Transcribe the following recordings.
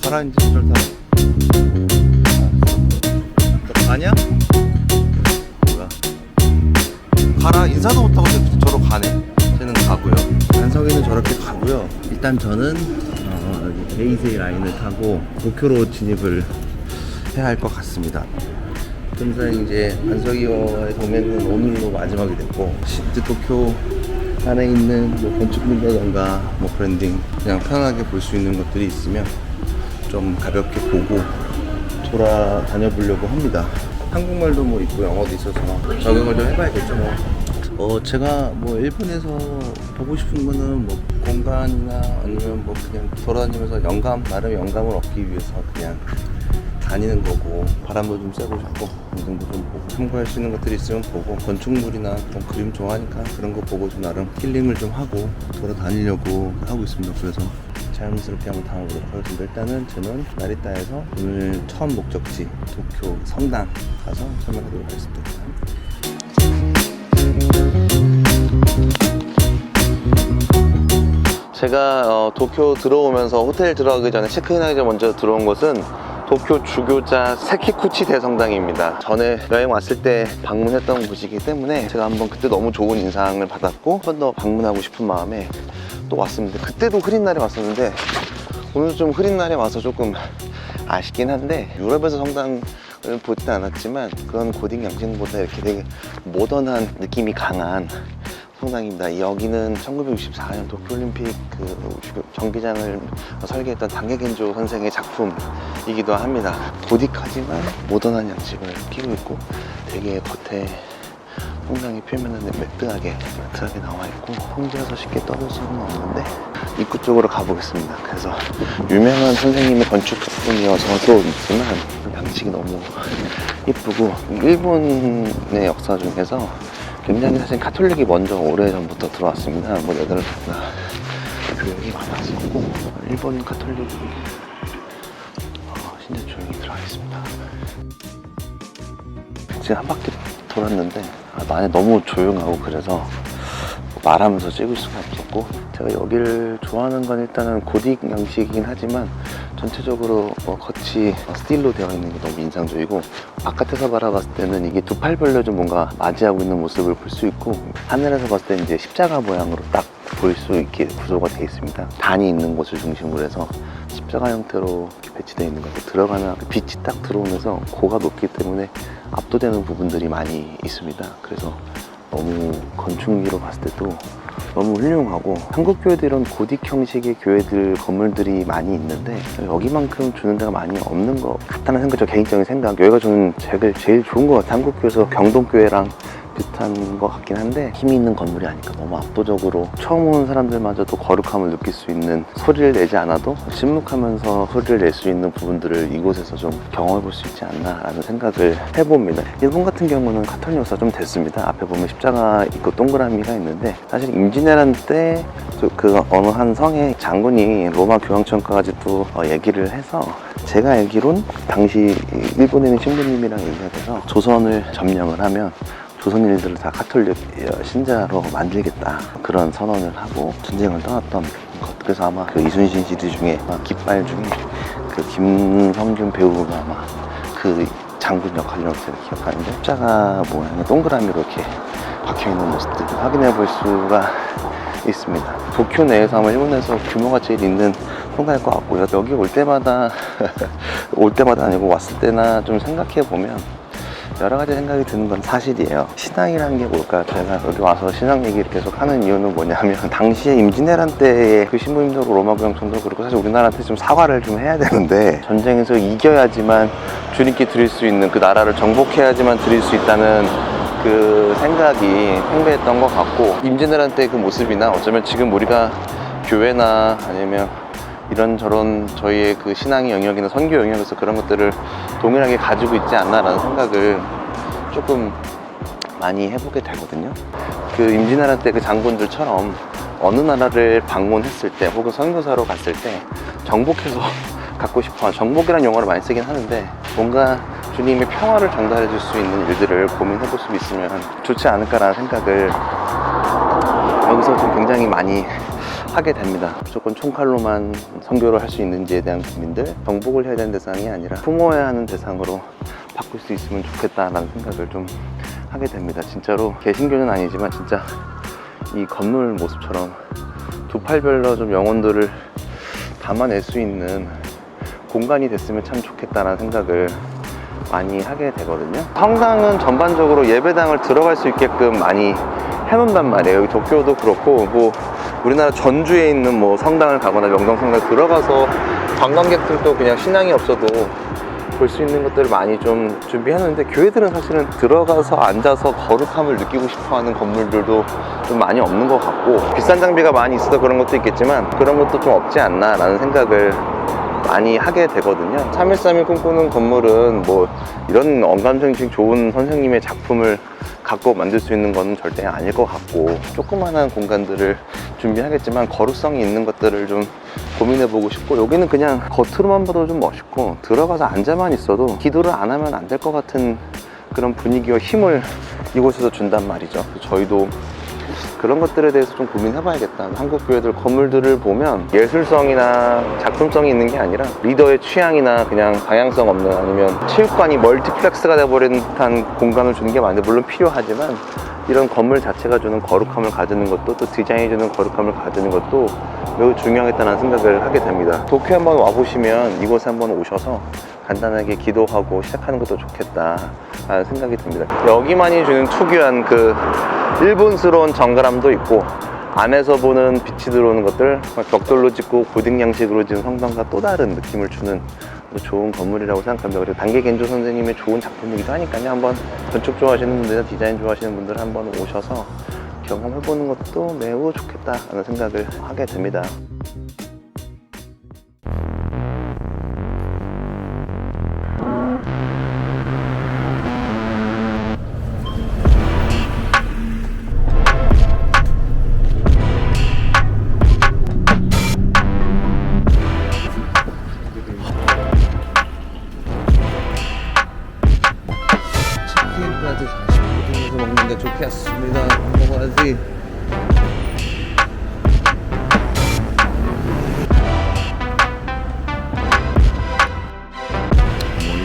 가라 이제 저를 타. 너 가냐? 뭐야? 가라 인사도 못하고 저로 가네. 쟤는 가고요. 한석이는 저렇게 가고요. 일단 저는 여기 베이세이 라인을 타고 도쿄로 진입을 해야 할 것 같습니다. 금사 이제 한석이와의 동행은 오늘로 마지막이 됐고, 시트 도쿄 안에 있는 뭐 건축물이라던가 뭐 브랜딩 그냥 편하게 볼 수 있는 것들이 있으면 좀 가볍게 보고 돌아다녀 보려고 합니다. 한국말도 뭐 있고 영어도 있어서 적응을 좀 해봐야겠죠 뭐. 제가 뭐 일본에서 보고 싶은 거는 뭐 공간이나 아니면 뭐 그냥 돌아다니면서 나름 영감을 얻기 위해서 그냥 다니는 거고, 바람도 좀 쐬고 싶고 인생도 좀 보고 참고할 수 있는 것들이 있으면 보고, 건축물이나 그런 그림 좋아하니까 그런 거 보고 좀 나름 힐링을 좀 하고 돌아다니려고 하고 있습니다. 그래서 자연스럽게 한번 다녀보도록 하겠습니다. 일단은 저는 나리타에서 오늘 처음 목적지 도쿄 성당 가서 설명하도록 하겠습니다. 제가 도쿄 들어오면서 호텔 들어가기 전에 체크인하기 전에 먼저 들어온 곳은 도쿄 주교자 세키쿠치 대성당입니다. 전에 여행 왔을 때 방문했던 곳이기 때문에 제가 한번 그때 너무 좋은 인상을 받았고 한 번 더 방문하고 싶은 마음에 또 왔습니다. 그때도 흐린 날에 왔었는데 오늘 좀 흐린 날에 와서 조금 아쉽긴 한데, 유럽에서 성당을 보지는 않았지만 그런 고딕 양식보다 이렇게 되게 모던한 느낌이 강한 성당입니다. 여기는 1964년 도쿄올림픽 그 경기장을 설계했던 당개겐조 선생의 작품이기도 합니다. 고딕하지만 모던한 양식을 끼고 있고 되게 겉에 성당의 표면은 매트하게 나와 있고 혼자서 쉽게 떠들 수는 없는데 입구 쪽으로 가보겠습니다. 그래서 유명한 선생님의 건축 작품이어서도 있지만 양식이 너무 이쁘고, 일본의 역사 중에서 굉장히 사실 카톨릭이 먼저 오래전부터 들어왔습니다. 뭐 네덜란드나 교역이 많았었고 일본 카톨릭이 진짜 조용히 들어와 있습니다. 지금 한 바퀴 돌았는데 안에 너무 조용하고 그래서 말하면서 찍을 수가 없었고, 제가 여기를 좋아하는 건 일단은 고딕 양식이긴 하지만 전체적으로 겉이 스틸로 되어 있는 게 너무 인상적이고, 바깥에서 바라봤을 때는 이게 두 팔별로 좀 뭔가 맞이하고 있는 모습을 볼 수 있고, 하늘에서 봤을 때 이제 십자가 모양으로 딱 볼 수 있게 구조가 되어 있습니다. 단이 있는 곳을 중심으로 해서 십자가 형태로 이렇게 배치되어 있는 것 같아요. 들어가는 빛이 딱 들어오면서 고가 높기 때문에 압도되는 부분들이 많이 있습니다. 그래서 너무 건축미로 봤을 때도 너무 훌륭하고, 한국 교회들은 고딕 형식의 교회들 건물들이 많이 있는데 여기만큼 주는 데가 많이 없는 것 같다는 생각, 저 개인적인 생각. 여기가 저는 제일 좋은 것 같아요. 한국 교회에서 경동교회랑 비슷한 것 같긴 한데 힘이 있는 건물이 아니까 너무 압도적으로 처음 오는 사람들마저도 거룩함을 느낄 수 있는, 소리를 내지 않아도 침묵하면서 소리를 낼 수 있는 부분들을 이곳에서 좀 경험해 볼 수 있지 않나 라는 생각을 해봅니다. 일본 같은 경우는 카톨릭 역사 좀 됐습니다. 앞에 보면 십자가 있고 동그라미가 있는데, 사실 임진왜란 때 그 어느 한 성의 장군이 로마 교황청까지도 얘기를 해서, 제가 알기론 당시 일본에 있는 신부님이랑 얘기가 돼서 조선을 점령을 하면 조선 일들을 다 카톨릭 신자로 만들겠다, 그런 선언을 하고 전쟁을 떠났던 것. 그래서 아마 그 이순신 시대 중에 깃발 중에 그 김성균 배우가 아마 그 장군 역할이라고 제가 기억하는데, 십자가 모양의 동그라미로 이렇게 박혀있는 모습들을 확인해 볼 수가 있습니다. 도쿄 내에서 아마 일본에서 규모가 제일 있는 성당일 것 같고요. 여기 올 때마다 올 때마다 아니고 왔을 때나 좀 생각해 보면 여러 가지 생각이 드는 건 사실이에요. 신앙이라는 게 뭘까? 제가 여기 와서 신앙 얘기를 계속 하는 이유는 뭐냐면, 당시에 임진왜란 때의 그 신부님도 로마 교황청도 그렇고 사실 우리나라한테 좀 사과를 좀 해야 되는데, 전쟁에서 이겨야지만 주님께 드릴 수 있는, 그 나라를 정복해야지만 드릴 수 있다는 그 생각이 팽배했던 것 같고, 임진왜란 때 그 모습이나 어쩌면 지금 우리가 교회나 아니면 이런저런 저희의 그 신앙의 영역이나 선교 영역에서 그런 것들을 동일하게 가지고 있지 않나라는 생각을 조금 많이 해보게 되거든요. 그 임진왜란 때 그 장군들처럼 어느 나라를 방문했을 때 혹은 선교사로 갔을 때 정복해서 갖고 싶어, 정복이라는 용어를 많이 쓰긴 하는데 뭔가 주님의 평화를 전달해 줄 수 있는 일들을 고민해 볼 수 있으면 좋지 않을까라는 생각을 여기서 좀 굉장히 많이 하게 됩니다. 무조건 총칼로만 선교를 할 수 있는지에 대한 고민들, 정복을 해야 되는 대상이 아니라 품어야 하는 대상으로 바꿀 수 있으면 좋겠다라는 생각을 좀 하게 됩니다. 진짜로 개신교는 아니지만 진짜 이 건물 모습처럼 두 팔별로 좀 영혼들을 담아낼 수 있는 공간이 됐으면 참 좋겠다라는 생각을 많이 하게 되거든요. 성당은 전반적으로 예배당을 들어갈 수 있게끔 많이 해놓는단 말이에요. 여기 도쿄도 그렇고, 뭐 우리나라 전주에 있는 뭐 성당을 가거나 명동성당 들어가서 관광객들도 그냥 신앙이 없어도 볼 수 있는 것들을 많이 좀 준비하는데, 교회들은 사실은 들어가서 앉아서 거룩함을 느끼고 싶어하는 건물들도 좀 많이 없는 것 같고, 비싼 장비가 많이 있어서 그런 것도 있겠지만 그런 것도 좀 없지 않나 라는 생각을 많이 하게 되거든요. 3.1.3.1 꿈꾸는 건물은 뭐 이런 언감생식 좋은 선생님의 작품을 갖고 만들 수 있는 건 절대 아닐 것 같고, 조그만한 공간들을 준비하겠지만 거룩성이 있는 것들을 좀 고민해보고 싶고, 여기는 그냥 겉으로만 봐도 좀 멋있고 들어가서 앉아만 있어도 기도를 안 하면 안 될 것 같은 그런 분위기와 힘을 이곳에서 준단 말이죠. 저희도 그런 것들에 대해서 좀 고민해봐야겠다. 한국 교회들 건물들을 보면 예술성이나 작품성이 있는 게 아니라 리더의 취향이나 그냥 방향성 없는, 아니면 체육관이 멀티플렉스가 돼버린 듯한 공간을 주는 게 많은데, 물론 필요하지만 이런 건물 자체가 주는 거룩함을 가지는 것도, 또 디자인이 주는 거룩함을 가지는 것도 매우 중요하겠다는 생각을 하게 됩니다. 도쿄에 한번 와보시면 이곳에 한번 오셔서 간단하게 기도하고 시작하는 것도 좋겠다 라는 생각이 듭니다. 여기만이 주는 특유한 그 일본스러운 정갈함도 있고, 안에서 보는 빛이 들어오는 것들, 벽돌로 짓고 고딕 양식으로 지은 성당과 또 다른 느낌을 주는 좋은 건물이라고 생각합니다. 그리고 단계 겐조 선생님의 좋은 작품이기도 하니까요. 한번 건축 좋아하시는 분들이나 디자인 좋아하시는 분들 한번 오셔서 경험해보는 것도 매우 좋겠다라는 생각을 하게 됩니다. 치킨까지 45분에서 먹는 게 좋겠습니다. 먹어야지.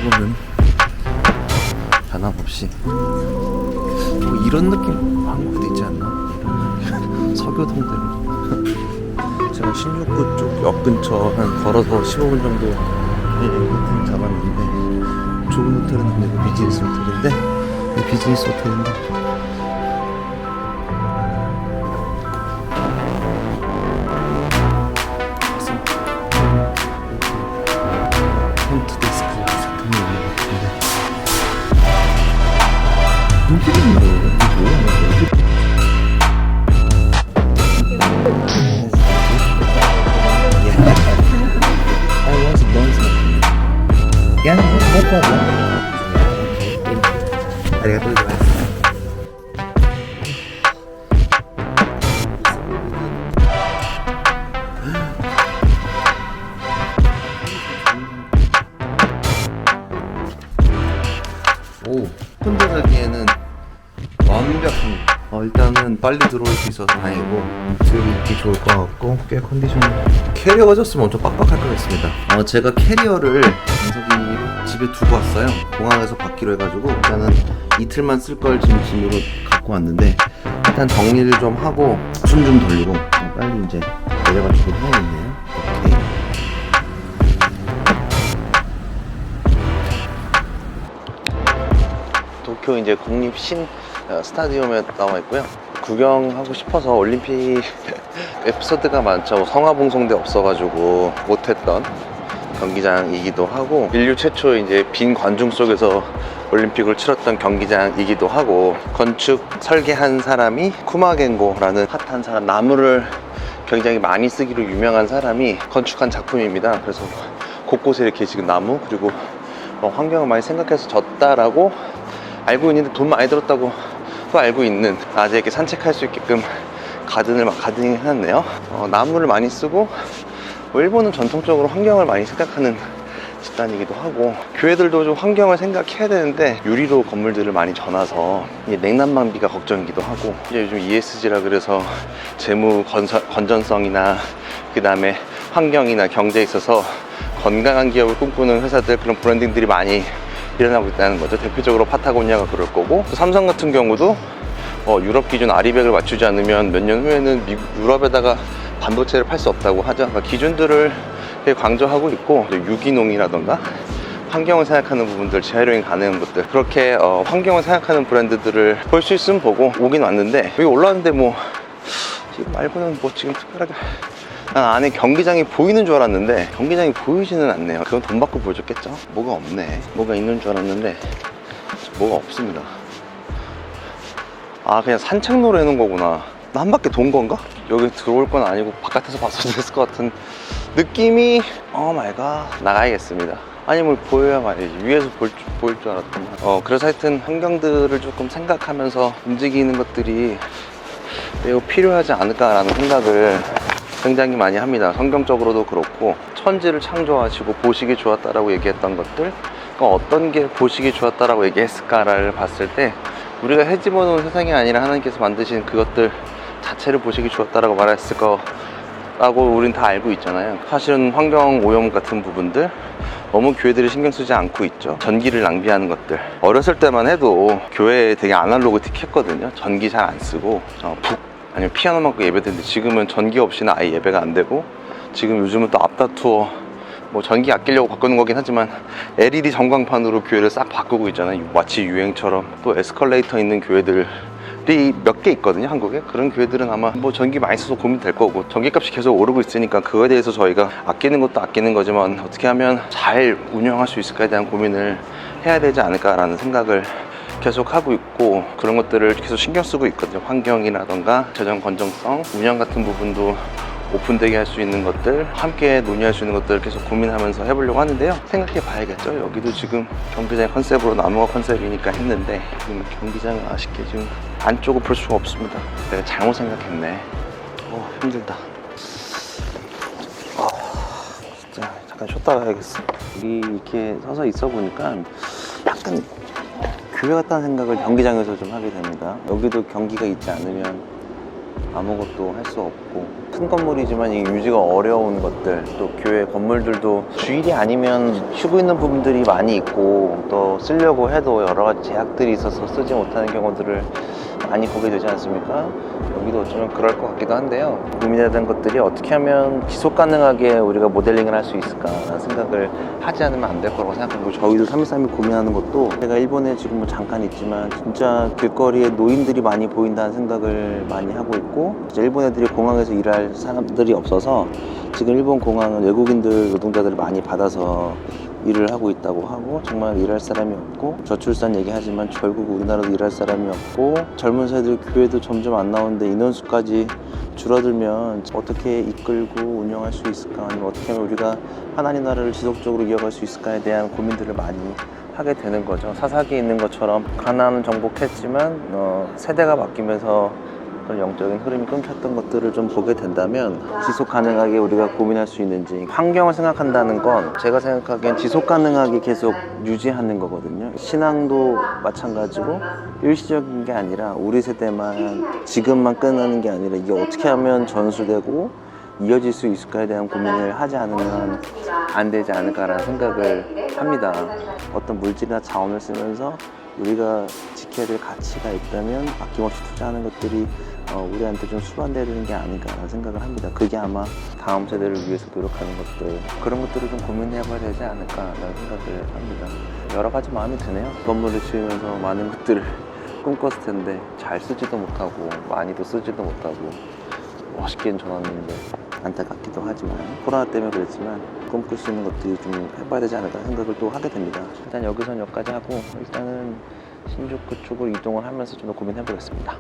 이거는 변함없이 뭐 이런 느낌 한국도 있지 않나? 이런 서교동대로. 제가 신육구 쪽 역 근처 한 걸어서 15분 정도 호텔 잡았는데, 좋은 호텔은 아니고 비즈니스 호텔인데, 비즈니스 호텔인데 프론트 데스크가 사탕이 있는 것 같은데, 움직이는 거 I was done something. Yeah, no problem. arigatou gozaimasu. 오, 혼자 자기에는 완벽합니다. 일단은 빨리 들어올 수 있어서 다행이고, 들기 좋을 것 같고, 꽤 컨디션. 캐리어가 졌으면 엄청 빡빡할 것 같습니다. 제가 캐리어를 장석이 집에 두고 왔어요. 공항에서 받기로 해가지고 일단은 이틀만 쓸 걸 지금 짐으로 갖고 왔는데, 일단 정리를 좀 하고 숨 좀 돌리고 빨리 이제 내려가지고 해야겠네요. 오케이. 도쿄 이제 국립 신 스타디움에 나와 있고요. 구경하고 싶어서, 올림픽 에피소드가 많죠. 성화봉송대 없어가지고 못했던 경기장이기도 하고, 인류 최초 이제 빈 관중 속에서 올림픽을 치렀던 경기장이기도 하고, 건축 설계한 사람이 쿠마겐고라는 핫한 사람, 나무를 굉장히 많이 쓰기로 유명한 사람이 건축한 작품입니다. 그래서 곳곳에 이렇게 지금 나무, 그리고 환경을 많이 생각해서 졌다라고 알고 있는데, 돈 많이 들었다고 또 알고 있는, 낮에 이렇게 산책할 수 있게끔 가든을 막 가든링 해놨네요. 나무를 많이 쓰고, 일본은 전통적으로 환경을 많이 생각하는 집단이기도 하고, 교회들도 좀 환경을 생각해야 되는데 유리로 건물들을 많이 전화서 이게 냉난방비가 걱정이기도 하고, 이제 요즘 ESG라 그래서 재무 건전성이나 그 다음에 환경이나 경제에 있어서 건강한 기업을 꿈꾸는 회사들, 그런 브랜딩들이 많이 일어나고 있다는 거죠. 대표적으로 파타고니아가 그럴 거고, 또 삼성 같은 경우도 유럽 기준 아리백을 맞추지 않으면 몇 년 후에는 유럽에다가 반도체를 팔 수 없다고 하죠. 그러니까 기준들을 되게 강조하고 있고, 유기농이라던가 환경을 생각하는 부분들, 재활용이 가능한 것들, 그렇게 환경을 생각하는 브랜드들을 볼 수 있으면 보고 오긴 왔는데, 여기 올라왔는데 뭐 지금 말고는 뭐 지금 특별하게, 난 안에 경기장이 보이는 줄 알았는데 경기장이 보이지는 않네요. 그건 돈 받고 보여줬겠죠? 뭐가 없네. 뭐가 있는 줄 알았는데 뭐가 없습니다. 아, 그냥 산책로로 해놓은 거구나. 나 한 바퀴 돈 건가? 여기 들어올 건 아니고 바깥에서 봤어도 됐을 것 같은 느낌이. 마이 갓, 나가야겠습니다. 아니 뭘 보여야 말이지. 위에서 보일 줄 알았더만. 그래서 하여튼 환경들을 조금 생각하면서 움직이는 것들이 매우 필요하지 않을까라는 생각을 굉장히 많이 합니다. 성경적으로도 그렇고, 천지를 창조하시고 보시기 좋았다라고 얘기했던 것들, 어떤 게 보시기 좋았다라고 얘기했을까를 봤을 때, 우리가 헤집어놓은 세상이 아니라 하나님께서 만드신 그것들 자체를 보시기 좋았다라고 말했을 거라고 우린 다 알고 있잖아요. 사실은 환경 오염 같은 부분들 너무 교회들이 신경 쓰지 않고 있죠. 전기를 낭비하는 것들, 어렸을 때만 해도 교회에 되게 아날로그틱 했거든요. 전기 잘 안 쓰고 아니면 피아노만 끄고 예배 드는데, 지금은 전기 없이는 아예 예배가 안 되고, 지금 요즘은 또 앞다투어 뭐 전기 아끼려고 바꾸는 거긴 하지만 LED 전광판으로 교회를 싹 바꾸고 있잖아요. 마치 유행처럼. 또 에스컬레이터 있는 교회들이 몇 개 있거든요, 한국에. 그런 교회들은 아마 뭐 전기 많이 써서 고민될 거고, 전기값이 계속 오르고 있으니까 그거에 대해서 저희가 아끼는 것도 아끼는 거지만 어떻게 하면 잘 운영할 수 있을까에 대한 고민을 해야 되지 않을까라는 생각을 계속 하고 있고, 그런 것들을 계속 신경 쓰고 있거든요. 환경이라던가 재정 건전성, 운영 같은 부분도 오픈되게 할 수 있는 것들, 함께 논의할 수 있는 것들을 계속 고민하면서 해보려고 하는데요. 생각해 봐야겠죠. 여기도 지금 경기장 컨셉으로 나무가 컨셉이니까 했는데, 지금 경기장은 아쉽게 지금 안쪽을 볼 수가 없습니다. 내가 잘못 생각했네. 힘들다. 진짜 잠깐 쉬었다 가야겠어. 여기 이렇게 서서 있어 보니까 약간 교회 같다는 생각을 경기장에서 좀 하게 됩니다. 여기도 경기가 있지 않으면 아무것도 할 수 없고, 큰 건물이지만 이게 유지가 어려운 것들, 또 교회 건물들도 주일이 아니면 쉬고 있는 부분들이 많이 있고, 또 쓰려고 해도 여러 가지 제약들이 있어서 쓰지 못하는 경우들을 많이 보게 되지 않습니까? 여기도 어쩌면 그럴 것 같기도 한데요. 고민해야 되는 것들이 어떻게 하면 지속 가능하게 우리가 모델링을 할 수 있을까라는 생각을 하지 않으면 안 될 거라고 생각하고, 저희도 3.13이 고민하는 것도, 제가 일본에 지금 뭐 잠깐 있지만 진짜 길거리에 노인들이 많이 보인다는 생각을 많이 하고 있고, 이제 일본 애들이 공항에서 일할 사람들이 없어서 지금 일본 공항은 외국인들 노동자들을 많이 받아서 일을 하고 있다고 하고, 정말 일할 사람이 없고, 저출산 얘기하지만 결국 우리나라도 일할 사람이 없고, 젊은 세대들 교회도 점점 안 나오는데 인원수까지 줄어들면 어떻게 이끌고 운영할 수 있을까, 아니면 어떻게 하면 우리가 하나님 나라를 지속적으로 이어갈 수 있을까에 대한 고민들을 많이 하게 되는 거죠. 사사기에 있는 것처럼 가나안은 정복했지만 세대가 바뀌면서 영적인 흐름이 끊겼던 것들을 좀 보게 된다면, 지속 가능하게 우리가 고민할 수 있는지, 환경을 생각한다는 건 제가 생각하기엔 지속 가능하게 계속 유지하는 거거든요. 신앙도 마찬가지고, 일시적인 게 아니라 우리 세대만 지금만 끝나는 게 아니라 이게 어떻게 하면 전수되고 이어질 수 있을까에 대한 고민을 하지 않으면 안 되지 않을까라는 생각을 합니다. 어떤 물질이나 자원을 쓰면서 우리가 지켜야 될 가치가 있다면 아낌없이 투자하는 것들이 우리한테 좀 수반돼야 되는 게 아닌가라는 생각을 합니다. 그게 아마 다음 세대를 위해서 노력하는 것들, 그런 것들을 좀 고민해봐야 되지 않을까라는 생각을 합니다. 여러 가지 마음이 드네요. 건물을 지으면서 많은 것들을 꿈꿨을 텐데 잘 쓰지도 못하고 많이도 쓰지도 못하고 멋있게는 전화했는데 안타깝기도 하지만, 코로나 때문에 그랬지만 꿈꿀 수 있는 것들이 좀 해봐야 되지 않을까 생각을 또 하게 됩니다. 일단 여기선 여기까지 하고, 일단은 신주쿠 쪽으로 이동을 하면서 좀 더 고민해 보겠습니다.